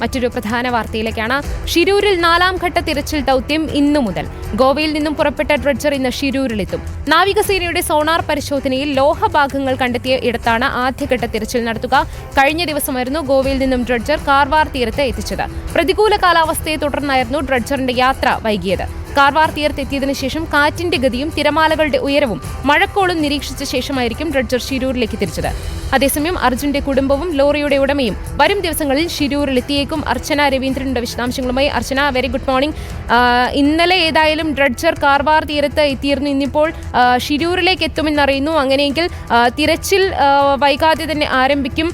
മറ്റൊരു പ്രധാന വാർത്തയിലേക്കാണ്. ഷിരൂരിൽ 4ാം ഘട്ട തിരച്ചിൽ ദൗത്യം ഇന്നു മുതൽ. ഗോവയിൽ നിന്നും പുറപ്പെട്ട ഡ്രഡ്ജർ ഇന്ന് ഷിരൂരിലെത്തും. നാവികസേനയുടെ സോണാർ പരിശോധനയിൽ ലോഹഭാഗങ്ങൾ കണ്ടെത്തിയ ഇടത്താണ് ആദ്യഘട്ട തിരച്ചിൽ നടത്തുക. കഴിഞ്ഞ ദിവസമായിരുന്നു ഗോവയിൽ നിന്നും ഡ്രഡ്ജർ കാർവാർ തീരത്ത് എത്തിച്ചത്. പ്രതികൂല കാലാവസ്ഥയെ തുടർന്നായിരുന്നു ഡ്രഡ്ജറിന്റെ യാത്ര വൈകിയത്. കാർവാർ തീരത്തെത്തിയതിനു ശേഷം കാറ്റിന്റെ ഗതിയും തിരമാലകളുടെ ഉയരവും മഴക്കോളും നിരീക്ഷിച്ച ശേഷമായിരിക്കും ഡ്രഡ്ജർ ഷിരൂരിലേക്ക് തിരിച്ചത്. അതേസമയം അർജുന്റെ കുടുംബവും ലോറിയുടെ ഉടമയും വരും ദിവസങ്ങളിൽ ഷിരൂരിലെത്തിയേക്കും. അർച്ചന രവീന്ദ്രനുടെ വിശദാംശങ്ങളുമായി. അർച്ചന, വെരി ഗുഡ് മോർണിംഗ്. ഇന്നലെ ഏതായാലും ഡ്രഡ്ജർ കാർവാർ തീരത്ത് എത്തിയിരുന്നു. ഇന്നിപ്പോൾ ഷിരൂരിലേക്ക് എത്തുമെന്നറിയുന്നു. അങ്ങനെയെങ്കിൽ തിരച്ചിൽ വൈകാതെ തന്നെ ആരംഭിക്കും.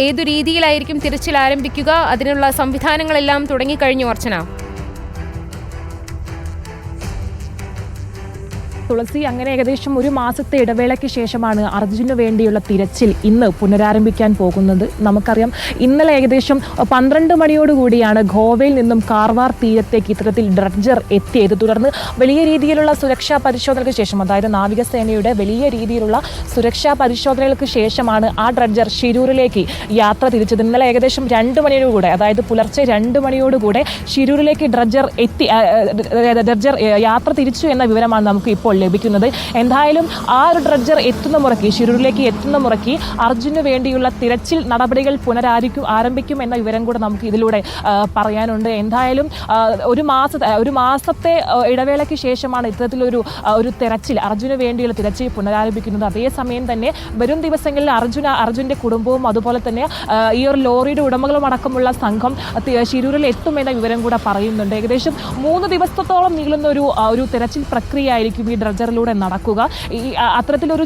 ഏതു രീതിയിലായിരിക്കും തിരച്ചിൽ ആരംഭിക്കുക? അതിനുള്ള സംവിധാനങ്ങളെല്ലാം തുടങ്ങിക്കഴിഞ്ഞു അർച്ചന? തുളസി, അങ്ങനെ ഏകദേശം ഒരു മാസത്തെ ഇടവേളയ്ക്ക് ശേഷമാണ് അർജുന് വേണ്ടിയുള്ള തിരച്ചിൽ ഇന്ന് പുനരാരംഭിക്കാൻ പോകുന്നത്. നമുക്കറിയാം, ഇന്നലെ ഏകദേശം 12 മണിയോടുകൂടിയാണ് ഗോവയിൽ നിന്നും കാർവാർ തീരത്തേക്ക് ഇത്തരത്തിൽ ഡ്രഡ്ജർ എത്തിയത്. തുടർന്ന് വലിയ രീതിയിലുള്ള സുരക്ഷാ പരിശോധനയ്ക്ക് ശേഷം, അതായത് നാവികസേനയുടെ വലിയ രീതിയിലുള്ള സുരക്ഷാ പരിശോധനകൾക്ക് ശേഷമാണ് ആ ഡ്രഡ്ജർ ഷിരൂരിലേക്ക് യാത്ര തിരിച്ചത്. ഇന്നലെ ഏകദേശം 2 മണിയോടുകൂടെ, അതായത് പുലർച്ചെ 2 മണിയോടുകൂടെ ഷിരൂരിലേക്ക് ഡ്രഡ്ജർ യാത്ര തിരിച്ചു എന്ന വിവരമാണ് നമുക്ക് ഇപ്പോൾ ലഭിക്കുന്നത്. എന്തായാലും ആ ഒരു ഡ്രഡ്ജർ എത്തുന്ന മുറയ്ക്ക്, ഷിരൂരിലേക്ക് എത്തുന്ന മുറയ്ക്ക് അർജുന് വേണ്ടിയുള്ള തിരച്ചിൽ നടപടികൾ ആരംഭിക്കും എന്ന വിവരം കൂടെ നമുക്ക് ഇതിലൂടെ പറയാനുണ്ട്. എന്തായാലും ഒരു മാസത്തെ ഇടവേളയ്ക്ക് ശേഷമാണ് ഇത്തരത്തിലൊരു തെരച്ചിൽ, അർജുന് വേണ്ടിയുള്ള തിരച്ചിൽ പുനരാരംഭിക്കുന്നത്. അതേസമയം തന്നെ വരും ദിവസങ്ങളിൽ അർജുന്റെ കുടുംബവും അതുപോലെ തന്നെ ഈ ഒരു ലോറിയുടെ ഉടമകളും അടക്കമുള്ള സംഘം ഷിരൂരിൽ എത്തുമെന്ന വിവരം കൂടെ പറയുന്നുണ്ട്. ഏകദേശം 3 ദിവസത്തോളം നീളുന്ന ഒരു തെരച്ചിൽ പ്രക്രിയ ആയിരിക്കും ഈ ഡ്രഡ്ജറിലൂടെ നടക്കുക. അത്തരത്തിലൊരു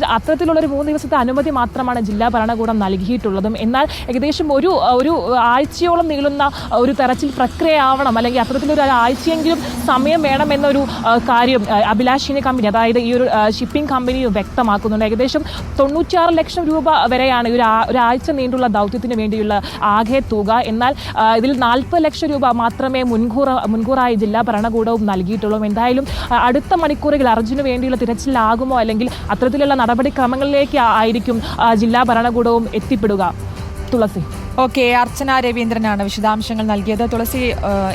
3 ദിവസത്തെ അനുമതി മാത്രമാണ് ജില്ലാ ഭരണകൂടം നൽകിയിട്ടുള്ളതും. എന്നാൽ ഏകദേശം ഒരു ആഴ്ചയോളം നീളുന്ന ഒരു തെരച്ചിൽ പ്രക്രിയ ആവണം, അല്ലെങ്കിൽ അത്തരത്തിലൊരു ആഴ്ചയെങ്കിലും സമയം വേണമെന്നൊരു കാര്യം അഭിലാഷിനി കമ്പനി, അതായത് ഈ ഒരു ഷിപ്പിംഗ് കമ്പനിയും വ്യക്തമാക്കുന്നുണ്ട്. ഏകദേശം 96 ലക്ഷം രൂപ വരെയാണ് ഒരാഴ്ച നീണ്ടുള്ള ദൗത്യത്തിന് വേണ്ടിയുള്ള ആകെ തുക. എന്നാൽ ഇതിൽ 40 ലക്ഷം രൂപ മാത്രമേ മുൻകൂറായി ജില്ലാ ഭരണകൂടവും നൽകിയിട്ടുള്ളൂ. എന്തായാലും അടുത്ത മണിക്കൂറുകൾ അർജുന് വേണ്ടിയുള്ള തിരച്ചിലാകുമോ, അല്ലെങ്കിൽ അത്തരത്തിലുള്ള നടപടിക്രമങ്ങളിലേക്ക് ആയിരിക്കും ജില്ലാ ഭരണകൂടവും എത്തിപ്പെടുക? തുളസി. ഓക്കെ, അർച്ചന രവീന്ദ്രനാണ് വിശദാംശങ്ങൾ നൽകിയത്. തുളസി,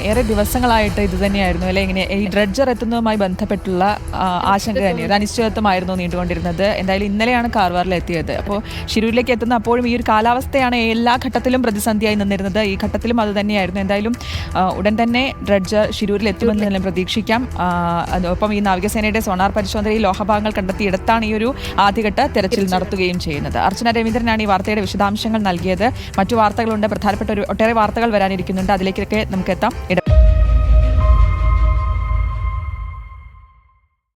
ഏറെ ദിവസങ്ങളായിട്ട് ഇത് തന്നെയായിരുന്നു അല്ലെ, ഇങ്ങനെ ഈ ഡ്രഡ്ജർ എത്തുന്നതുമായി ബന്ധപ്പെട്ടുള്ള ആശങ്ക തന്നെയായിരുന്നു, അനിശ്ചിതത്വമായിരുന്നു നീണ്ടുകൊണ്ടിരുന്നത്. എന്തായാലും ഇന്നലെയാണ് കാർവാറിൽ എത്തിയത്. അപ്പോൾ ഷിരൂരിലേക്ക് എത്തുന്ന അപ്പോഴും ഈ ഒരു കാലാവസ്ഥയാണ് എല്ലാ ഘട്ടത്തിലും പ്രതിസന്ധിയായി നിന്നിരുന്നത്. ഈ ഘട്ടത്തിലും അത് തന്നെയായിരുന്നു. എന്തായാലും ഉടൻ തന്നെ ഡ്രഡ്ജർ ഷിരൂരിൽ എത്തുമെന്ന് തന്നെ പ്രതീക്ഷിക്കാം. ഒപ്പം ഈ നാവികസേനയുടെ സോണാർ പരിശോധനയിൽ ലോഹഭാഗങ്ങൾ കണ്ടെത്തിയിടത്താണ് ഈ ഒരു ആദ്യഘട്ട തെരച്ചിൽ നടത്തുകയും ചെയ്യുന്നത്. അർച്ചന രവീന്ദ്രനാണ് ഈ വാർത്തയുടെ വിശദാംശങ്ങൾ നൽകിയത്. മറ്റു വാർത്തകളുണ്ട്, പ്രധാനപ്പെട്ട ഒട്ടേറെ വാർത്തകൾ വരാനിരിക്കുന്നുണ്ട്. അതിലേക്കൊക്കെ നമുക്ക് എത്താം.